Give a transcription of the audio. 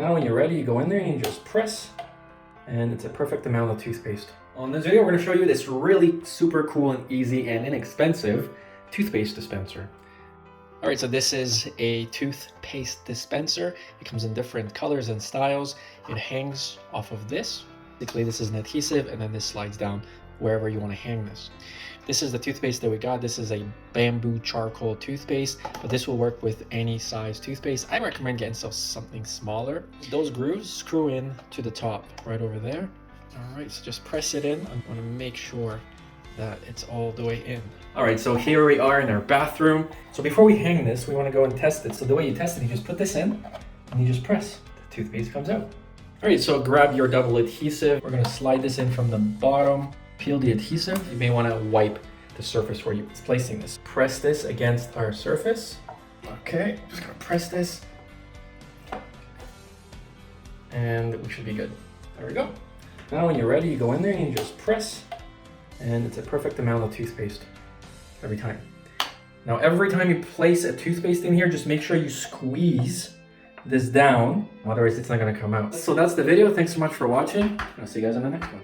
Now when you're ready, you go in there and you just press, and it's a perfect amount of toothpaste. On this video, we're going to show you this really super cool and easy and inexpensive toothpaste dispenser. All right, so this is a toothpaste dispenser. It comes in different colors and styles. It hangs off of this. Basically, this is an adhesive, and then this slides down wherever you want to hang this. This is the toothpaste that we got. This is a bamboo charcoal toothpaste, but this will work with any size toothpaste. I recommend getting something smaller. Those grooves screw in to the top right over there. All right, so just press it in. I want to make sure that it's all the way in. All right, so here we are in our bathroom. So before we hang this, we want to go and test it. So the way you test it, you just put this in and you just press. The toothpaste comes out. All right, so grab your double adhesive. We're gonna slide this in from the bottom. Peel the adhesive. You may want to wipe the surface where you're placing this. Press this against our surface. Okay, just gonna press this. And we should be good. There we go. Now when you're ready, you go in there and you just press, and it's a perfect amount of toothpaste every time. Now every time you place a toothpaste in here, just make sure you squeeze this down, otherwise it's not gonna come out. So that's the video. Thanks so much for watching. I'll see you guys in the next one.